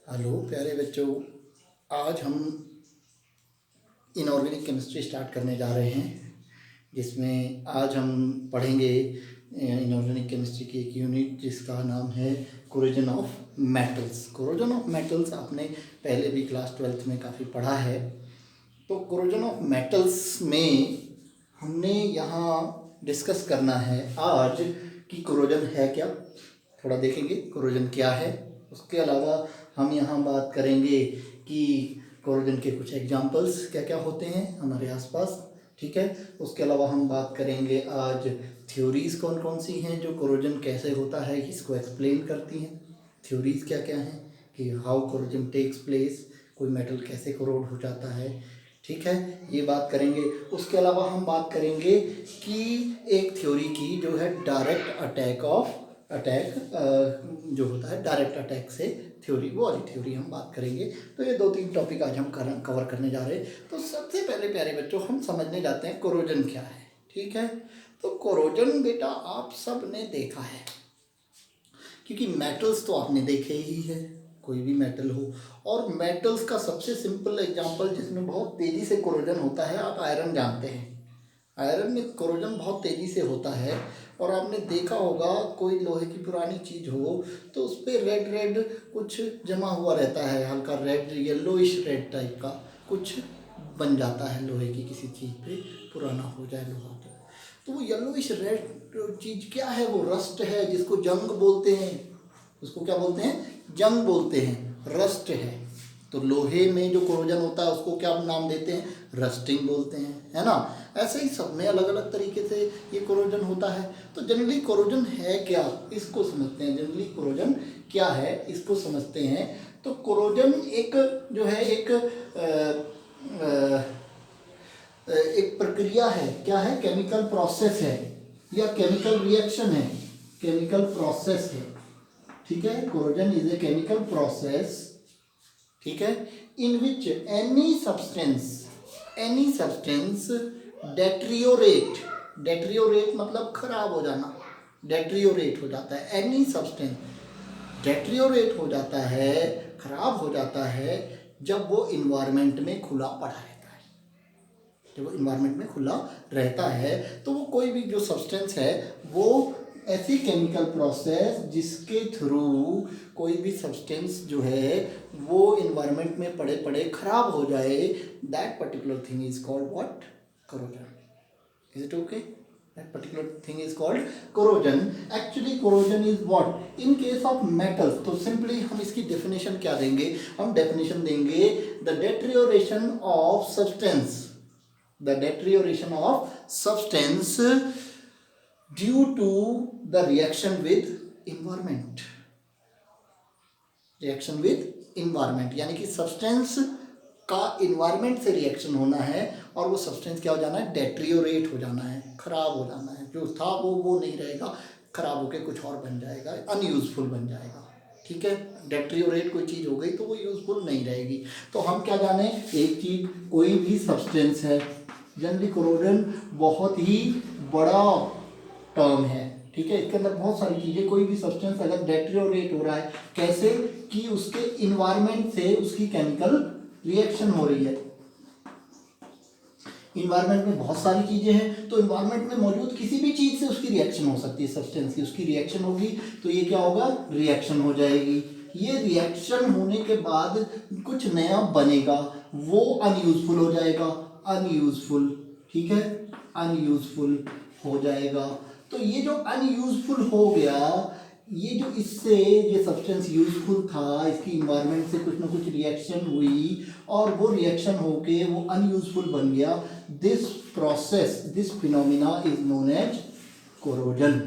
Hello प्यारे बच्चों, आज हम इनऑर्गेनिक केमिस्ट्री स्टार्ट करने जा रहे हैं, जिसमें आज हम पढ़ेंगे इनऑर्गेनिक केमिस्ट्री की एक यूनिट जिसका नाम है corrosion of metals. Corrosion of metals आपने पहले भी क्लास 12th में काफ़ी पढ़ा है। तो कोरोजन ऑफ मेटल्स में हमने यहाँ डिस्कस करना है आज कि कोरोजन है क्या, थोड़ा देखेंगे कोरोजन क्या है। उसके अलावा हम यहाँ बात करेंगे कि कोरोजन के कुछ एग्जाम्पल्स क्या क्या होते हैं हमारे आसपास, ठीक है। उसके अलावा हम बात करेंगे आज थ्योरीज़ कौन कौन सी हैं जो कोरोजन कैसे होता है इसको एक्सप्लेन करती हैं। थ्योरीज़ क्या क्या हैं कि हाउ कोरोजन टेक्स प्लेस, कोई मेटल कैसे कोरोड हो जाता है, ठीक है, ये बात करेंगे। उसके अलावा हम बात करेंगे कि एक थ्योरी की जो है डायरेक्ट अटैक जो होता है डायरेक्ट अटैक से थ्योरी, वो वाली थ्योरी हम बात करेंगे। तो ये 2-3 टॉपिक आज हम कवर करने जा रहे हैं। तो सबसे पहले प्यारे बच्चों हम समझने जाते हैं कोरोजन क्या है, ठीक है। तो कोरोजन बेटा आप सब ने देखा है, क्योंकि मेटल्स तो आपने देखे ही है, कोई भी मेटल हो। और मेटल्स का सबसे सिंपल एग्जांपल जिसमें बहुत तेज़ी से कोरोजन होता है, आप आयरन जानते हैं। आयरन में कोरोजन बहुत तेज़ी से होता है। और आपने देखा होगा कोई लोहे की पुरानी चीज़ हो तो उस पर रेड रेड कुछ जमा हुआ रहता है, हल्का रेड, येलोइश रेड टाइप का कुछ बन जाता है लोहे की किसी चीज़ पे, पुराना हो जाए लोहा तो वो येलोइश रेड चीज़ क्या है, वो रस्ट है, जिसको जंग बोलते हैं। उसको क्या बोलते हैं? जंग बोलते हैं, रस्ट है। तो लोहे में जो कोरोजन होता है उसको क्या नाम देते हैं? रस्टिंग बोलते हैं, है ना। ऐसे ही सब में अलग अलग तरीके से ये कोरोजन होता है। तो जनरली कोरोजन है क्या, इसको समझते हैं। जनरली कोरोजन क्या है इसको समझते हैं। तो कोरोजन एक जो है एक प्रक्रिया है, क्या है? केमिकल प्रोसेस है या केमिकल रिएक्शन है, केमिकल प्रोसेस है, ठीक है। Corrosion is a chemical process, ठीक है, इन विच एनी सब्सटेंस डेट्रियोरेट मतलब खराब हो जाना, डेट्रियोरेट हो जाता है। एनी सब्सटेंस डेट्रियोरेट हो जाता है, खराब हो जाता है जब वो इन्वायरमेंट में खुला पड़ा रहता है। जब वो इन्वायरमेंट में खुला रहता है तो वो कोई भी जो सब्सटेंस है वो ऐसी केमिकल प्रोसेस जिसके थ्रू कोई भी सब्सटेंस जो है वो इन्वायरमेंट में पड़े पड़े खराब हो जाए, that particular thing is called what? Corrosion. Is it okay? That particular thing is called corrosion. Actually corrosion is what? In case of metals, तो सिंपली हम इसकी डेफिनेशन क्या देंगे? हम डेफिनेशन देंगे the deterioration of substance, the deterioration of substance due to the reaction with environment, reaction with environment, यानी कि substance का इन्वायरमेंट से रिएक्शन होना है और वो सब्सटेंस क्या हो जाना है? डेट्रियोरेट हो जाना है, खराब हो जाना है। जो था वो नहीं रहेगा, खराब होकर कुछ और बन जाएगा, अनयूजफुल बन जाएगा, ठीक है। डेट्रियोरेट कोई चीज़ हो गई तो वो यूजफुल नहीं रहेगी। तो हम क्या जाने, एक चीज़ कोई भी सब्सटेंस है, जनरली कोरोजन बहुत ही बड़ा टर्म है, ठीक है। इसके अंदर बहुत सारी चीज़ें, कोई भी सब्सटेंस अगर डेट्रियोरेट हो रहा है, कैसे कि उसके इन्वायरमेंट से उसकी केमिकल रिएक्शन हो रही है। इन्वायरमेंट में बहुत सारी चीज़ें हैं, तो इन्वायरमेंट में मौजूद किसी भी चीज़ से उसकी रिएक्शन हो सकती है, सब्सटेंस की उसकी रिएक्शन होगी तो ये क्या होगा? रिएक्शन हो जाएगी। ये रिएक्शन होने के बाद कुछ नया बनेगा, वो अनयूजफुल हो जाएगा, अनयूजफुल, ठीक है, अनयूजफुल हो जाएगा। तो ये जो अनयूजफुल हो गया, ये जो इससे ये सब्सटेंस यूजफुल था, इसकी इन्वायरमेंट से कुछ ना कुछ रिएक्शन हुई और वो रिएक्शन होके वो अनयूजफुल बन गया। This process, this phenomena is known as corrosion.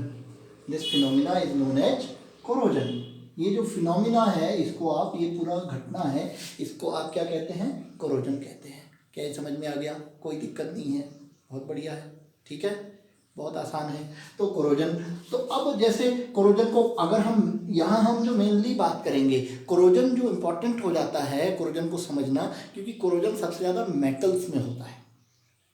This phenomena is known as corrosion. ये जो फिनोमिना है इसको आप, ये पूरा घटना है, इसको आप क्या कहते हैं? कोरोजन कहते हैं। क्या ये समझ में आ गया? कोई दिक्कत नहीं है, बहुत बढ़िया है, ठीक है, बहुत आसान है। तो कोरोजन, तो अब जैसे कोरोजन को अगर हम यहाँ हम जो मेनली बात करेंगे, कोरोजन जो इम्पोर्टेंट हो जाता है कोरोजन को समझना, क्योंकि कोरोजन सबसे ज़्यादा मेटल्स में होता है।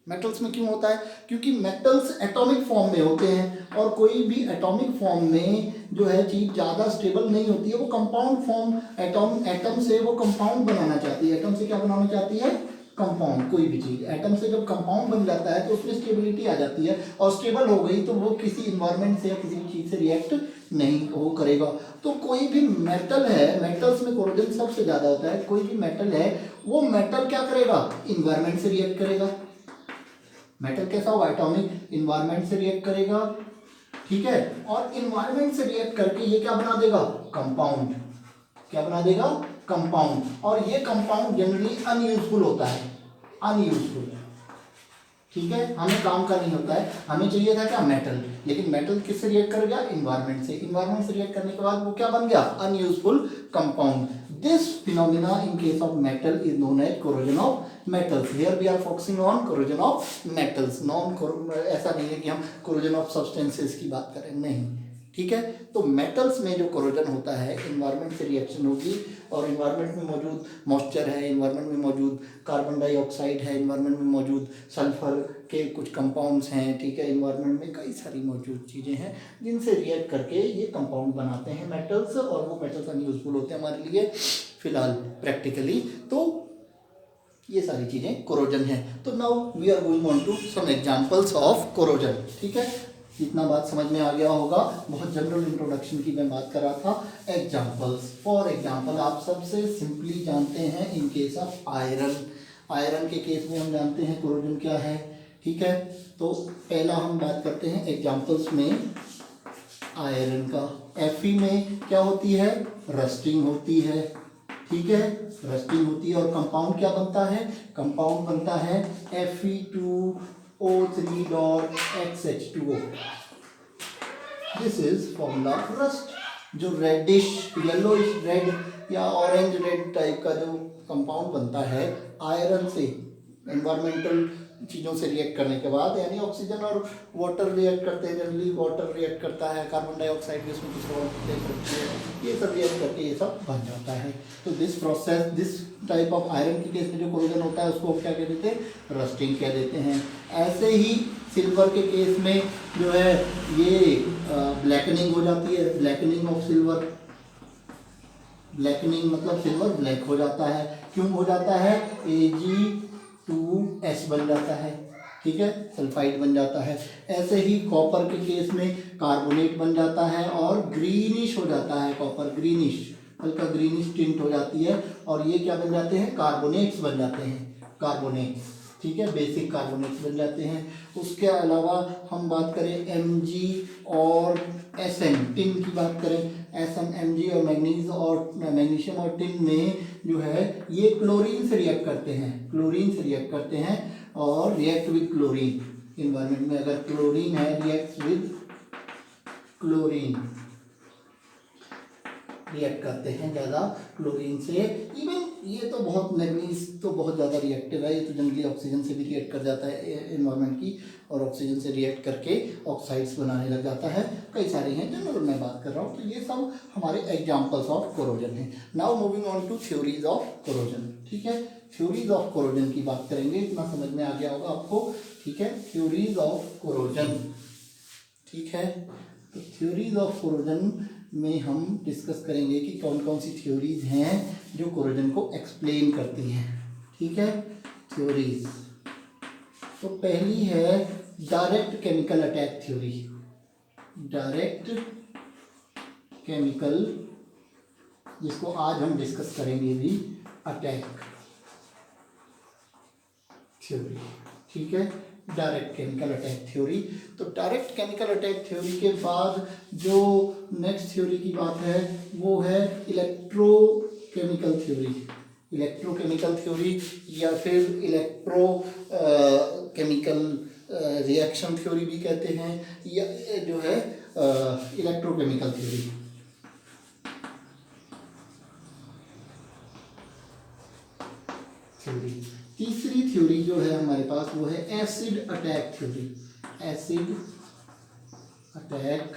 मेटल्स में क्यों होता है? क्योंकि मेटल्स एटॉमिक फॉर्म में होते हैं और कोई भी एटॉमिक फॉर्म में जो है चीज़ ज़्यादा स्टेबल नहीं होती है, वो कंपाउंड फॉर्म एटम से वो कंपाउंड बनाना चाहती है। एटम से क्या बनाना चाहती है? कंपाउंड। कोई भी चीज़ एटम से जब कंपाउंड बन जाता है तो उसमें स्टेबिलिटी आ जाती है, और स्टेबल हो गई तो वो किसी इन्वायरमेंट से या किसी भी चीज़ से रिएक्ट नहीं वो करेगा। तो कोई भी मेटल है, मेटल्स में कोरोजन सबसे ज़्यादा होता है, कोई भी मेटल है वो मेटल क्या करेगा? इन्वायरमेंट से रिएक्ट करेगा। मेटल कैसा होगा? एटॉमिक। इन्वायरमेंट से रिएक्ट करेगा, ठीक है, और इन्वायरमेंट से रिएक्ट करके ये क्या बना देगा? कंपाउंड। क्या बना देगा? कंपाउंड। और ये कंपाउंड जनरली अनयूजफुल होता है, अनयूजफुल, ठीक है, हमें काम का नहीं होता है। हमें चाहिए था क्या? मेटल। लेकिन मेटल किससे रिएक्ट कर गया? इन्वायरमेंट से। इन्वायरमेंट से रिएक्ट करने के बाद वो क्या बन गया? Unuseful compound. This phenomena in case of metal is known as corrosion of metals. Here we are focusing on corrosion of metals. ऐसा नहीं है कि हम कोरोजन ऑफ सब्सटेंसेस की बात करें, नहीं, ठीक है। तो मेटल्स में जो कोरोजन होता है, इन्वायरमेंट से रिएक्शन होगी, और इन्वायरमेंट में मौजूद मॉइस्चर है, इन्वायरमेंट में मौजूद कार्बन डाइऑक्साइड है, इन्वायरमेंट में मौजूद सल्फर के कुछ कंपाउंड्स हैं, ठीक है, इन्वायरमेंट में कई सारी मौजूद चीज़ें हैं जिनसे रिएक्ट करके ये कंपाउंड बनाते हैं मेटल्स, और वो मेटल्स अनयूजफुल होते हैं हमारे लिए फिलहाल प्रैक्टिकली। तो ये सारी चीज़ें कोरोजन है। तो now we are going on to some examples of corrosion, ठीक है। इतना बात समझ में आ गया होगा, बहुत जनरल इंट्रोडक्शन की मैं बात कर रहा था। एग्जांपल्स, फॉर एग्जांपल आप सबसे सिंपली जानते हैं इन केस ऑफ आयरन। आयरन के केस में हम जानते हैं कोरोजन क्या है, ठीक है। तो पहला हम बात करते हैं एग्जांपल्स में आयरन का। Fe में क्या होती है? रस्टिंग होती है, ठीक है, रस्टिंग होती है। और कंपाउंड क्या बनता है? कंपाउंड बनता है Fe2O3.XH2O। This is formula of rust. जो रेडिश, येलोइश रेड या ऑरेंज रेड टाइप का जो कंपाउंड बनता है आयरन से, एनवायरमेंटल चीज़ों से रिएक्ट करने के बाद, यानी ऑक्सीजन और वाटर रिएक्ट करते हैं, जनरली वाटर रिएक्ट करता है, कार्बन डाइऑक्साइड भी उसमें कुछ रोल प्ले करती है, ये सब रिएक्ट करके ये सब बन जाता है। तो this process, this type of iron के केस में जो कोरोजन होता है उसको हम क्या कह देते हैं? रस्टिंग कह देते हैं। ऐसे ही सिल्वर के केस में जो है ये ब्लैकनिंग हो जाती है, ब्लैकनिंग ऑफ सिल्वर। ब्लैकनिंग मतलब सिल्वर ब्लैक हो जाता है। क्यों हो जाता है? Ag2S बन जाता है, ठीक है, सल्फाइड बन जाता है। ऐसे ही कॉपर के केस में कार्बोनेट बन जाता है और ग्रीनिश हो जाता है, कॉपर ग्रीनिश, हल्का ग्रीनिश टिंट हो जाती है, और ये क्या बन जाते हैं? कार्बोनेट्स बन जाते हैं, कार्बोनेट्स, ठीक है, बेसिक कार्बोनेट्स बन जाते हैं। उसके अलावा हम बात करें Mg और Sn, टिन की बात करें, Sn, Mg और मैग्नीज और मैग्नीशियम और टिन में जो है ये क्लोरीन से रिएक्ट करते हैं, क्लोरीन से रिएक्ट करते हैं और रिएक्ट विद क्लोरीन। इन्वायरमेंट में अगर क्लोरीन है, रिएक्ट विद क्लोरीन, रिएक्ट करते हैं ज़्यादा क्लोरीन से। इवन ये तो बहुत, मैग्नीज तो बहुत ज़्यादा रिएक्टिव है, ये तो जनरली ऑक्सीजन से भी रिएक्ट कर जाता है एनवायरनमेंट की, और ऑक्सीजन से रिएक्ट करके ऑक्साइड्स बनाने लग जाता है। कई सारे हैं जनरल मैं बात कर रहा हूँ। तो ये सब हमारे एग्जाम्पल्स ऑफ कोरोजन हैं। Now moving on to theories of corrosion, ठीक है। थ्योरीज ऑफ कोरोजन की बात करेंगे, इतना समझ में आ गया होगा आपको, ठीक है। थ्योरीज ऑफ कोरोजन, ठीक है। तो थ्योरीज ऑफ कोरोजन में हम डिस्कस करेंगे कि कौन कौन सी थ्योरीज हैं जो कोरोजन को एक्सप्लेन करती हैं, ठीक है। थ्योरीज, तो पहली है direct chemical attack theory. Direct chemical, जिसको आज हम डिस्कस करेंगे भी, अटैक थ्योरी, ठीक है। Direct chemical attack theory. तो डायरेक्ट केमिकल अटैक थ्योरी के बाद जो नेक्स्ट थ्योरी की बात है वो है इलेक्ट्रोकेमिकल थ्योरी। इलेक्ट्रोकेमिकल थ्योरी या फिर इलेक्ट्रो केमिकल रिएक्शन थ्योरी भी कहते हैं, या जो है इलेक्ट्रोकेमिकल थ्योरी। तीसरी थ्योरी जो है हमारे पास वो है acid attack theory. Acid attack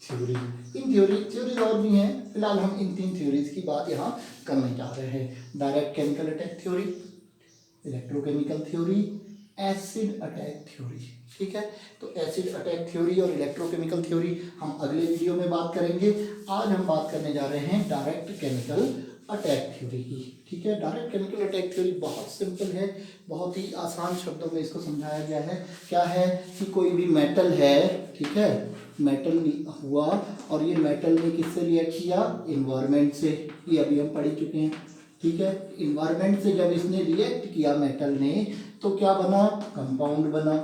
theory. इन थ्योरीज और भी हैं, फिलहाल हम इन तीन थ्योरीज की बात यहाँ करने जा रहे हैं। Direct chemical attack theory, electrochemical theory, acid attack theory. ठीक है, तो एसिड अटैक थ्योरी और इलेक्ट्रोकेमिकल थ्योरी हम अगले वीडियो में बात करेंगे। आज हम बात करने जा रहे हैं डायरेक्ट केमिकल अटैक थ्योरी की। ठीक है, डायरेक्ट केमिकल अटैक थ्योरी बहुत सिंपल है, बहुत ही आसान शब्दों में इसको समझाया गया है। क्या है कि कोई भी मेटल है, ठीक है, मेटल हुआ और ये मेटल ने किससे रिएक्ट किया, इन्वायरमेंट से। ये अभी हम पढ़ चुके हैं। ठीक है, इन्वायरमेंट से जब इसने रिएक्ट किया मेटल ने, तो क्या बना, कंपाउंड बना।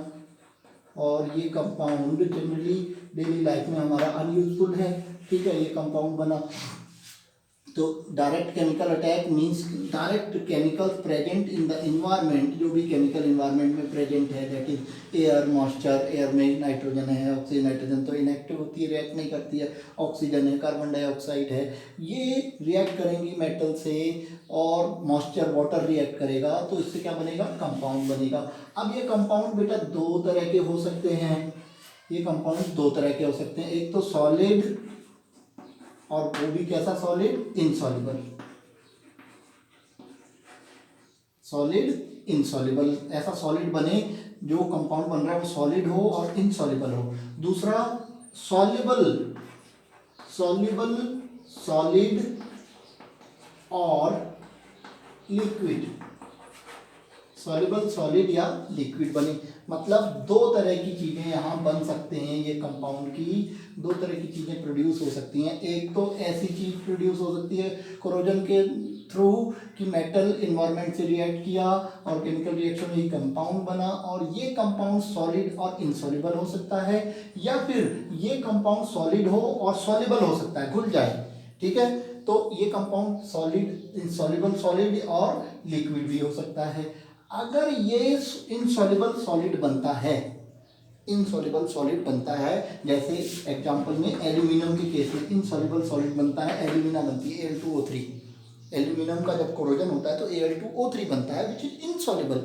और ये कंपाउंड जनरली डेली लाइफ में हमारा अनयूजफुल है। ठीक है, ये कंपाउंड बना। तो direct chemical attack means direct chemical present in the environment, जो भी केमिकल इन्वायरमेंट में प्रेजेंट है, that is air, moisture, air में नाइट्रोजन है, ऑक्सीजन, नाइट्रोजन तो इनएक्टिव होती है, रिएक्ट नहीं करती है, ऑक्सीजन है, कार्बन डाइऑक्साइड है, ये रिएक्ट करेंगी मेटल से, और मॉइस्चर, वाटर रिएक्ट करेगा, तो इससे क्या बनेगा, कंपाउंड बनेगा। अब ये कंपाउंड बेटा दो तरह के हो सकते हैं, ये कंपाउंड दो तरह के हो सकते हैं, एक तो सॉलिड, और वो भी कैसा, सॉलिड इनसॉल्युबल। सॉलिड इनसॉल्युबल, ऐसा सॉलिड बने जो कंपाउंड बन रहा है वो सॉलिड हो और इनसॉल्युबल हो। दूसरा सॉल्युबल, सॉल्युबल, सॉलिड और लिक्विड, सॉल्युबल, सॉलिड या लिक्विड बने। मतलब दो तरह की चीज़ें यहाँ बन सकते हैं, ये कंपाउंड की दो तरह की चीज़ें प्रोड्यूस हो सकती हैं। एक तो ऐसी चीज़ प्रोड्यूस हो सकती है कोरोजन के थ्रू कि मेटल इन्वायरमेंट से रिएक्ट किया और केमिकल रिएक्शन में ही कंपाउंड बना, और ये कंपाउंड सॉलिड और इनसॉल्युबल हो सकता है, या फिर ये कंपाउंड सॉलिड हो और सॉल्युबल हो सकता है, घुल जाए। ठीक है, तो ये कंपाउंड सॉलिड, इनसॉल्युबल सॉलिड और लिक्विड भी हो सकता है। अगर ये इनसॉल्युबल सॉलिड बनता है, इनसॉल्युबल सॉलिड बनता है, जैसे एग्जांपल में एल्यूमिनियम के केस में इनसॉल्युबल सॉलिड बनता है, एल्यूमिना बनती है Al2O3। एल्यूमिनियम का जब कोरोजन होता है तो Al2O3 बनता है विच इज इनसॉल्युबल।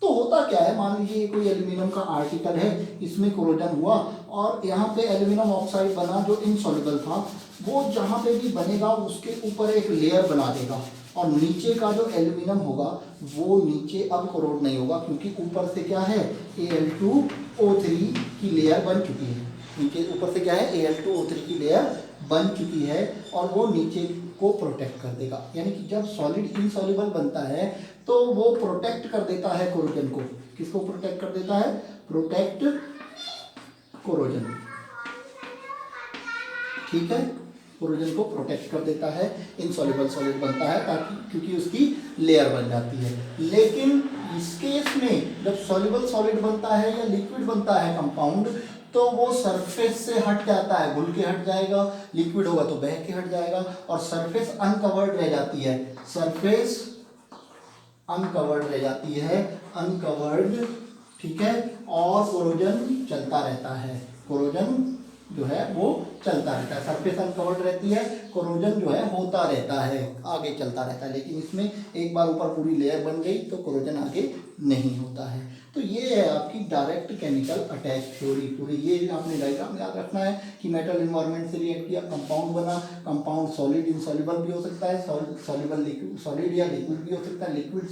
तो होता क्या है, मान लीजिए कोई एल्यूमिनियम का आर्टिकल है, इसमें कोरोजन हुआ और यहाँ पे एल्यूमिनियम ऑक्साइड बना जो इनसॉल्युबल था, वो जहाँ पे भी बनेगा उसके ऊपर एक लेयर बना देगा, और नीचे का जो एल्यूमिनियम होगा वो नीचे अब कोरोड नहीं होगा, क्योंकि ऊपर से क्या है, Al2O3 की लेयर बन चुकी है। नीचे ऊपर से क्या है, Al2O3 की लेयर बन चुकी है, और वो नीचे को प्रोटेक्ट कर देगा। यानी कि जब सॉलिड इनसॉल्युबल बनता है तो वो प्रोटेक्ट कर देता है कोरोजन को। किसको प्रोटेक्ट कर देता है, प्रोटेक्ट कोरोजन। ठीक है, कोरोजन को प्रोटेक्ट कर देता है, इनसॉल्युबल सॉलिड बनता है, ताकि क्योंकि उसकी लेयर बन जाती है। लेकिन इस केस में जब सॉल्युबल सॉलिड बनता है या लिक्विड बनता है कंपाउंड, तो वो सरफेस से हट जाता है, घुल के हट जाएगा, लिक्विड होगा तो बह के हट जाएगा, और सरफेस अनकवर्ड रह जाती है, सरफेस अनकवर्ड रह जाती है, अनकवर्ड। ठीक है, और कोरोजन चलता रहता है, कोरोजन जो है वो चलता रहता है, सरफेस अनकवर्ड रहती है, कोरोजन जो है होता रहता है, आगे चलता रहता है। लेकिन इसमें एक बार ऊपर पूरी लेयर बन गई तो कोरोजन आगे नहीं होता है। तो ये है आपकी डायरेक्ट केमिकल अटैक थ्योरी पूरी। ये आपने डायग्राम याद रखना है कि मेटल इन्वायरमेंट से रिएक्ट किया, कंपाउंड बना, कंपाउंड सॉलिड इनसॉल्युबल भी हो सकता है, सॉल्युबल लिक्विड, सॉलिड या लिक्विड भी हो सकता है, लिक्विड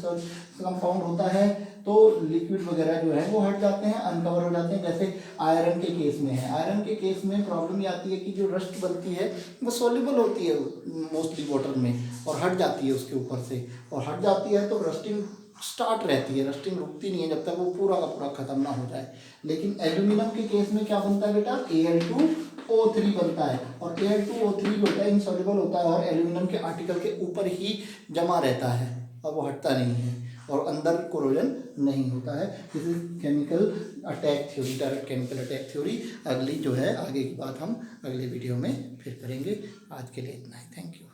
कंपाउंड होता है, तो लिक्विड वगैरह जो है वो हट जाते हैं, अनकवर हो जाते हैं। जैसे आयरन के केस में है, आयरन के केस में प्रॉब्लम ये आती है कि जो रस्ट बनती है वो सॉल्युबल होती है मोस्टली वाटर में, और हट जाती है उसके ऊपर से, और हट जाती है तो रस्टिंग स्टार्ट रहती है, रस्टिंग रुकती नहीं है जब तक वो पूरा का पूरा खत्म ना हो जाए। लेकिन एल्यूमिनियम के केस में क्या बनता है बेटा, Al2O3 बनता है, और Al2O3 जो होता है इनसॉल्युबल होता है और एल्यूमिनियम के आर्टिकल के ऊपर ही जमा रहता है, और वो हटता नहीं है, और अंदर कोरोजन नहीं होता है। This is chemical attack theory, direct chemical attack theory. अगली जो है आगे की बात हम अगले वीडियो में फिर करेंगे। आज के लिए इतना ही, थैंक यू।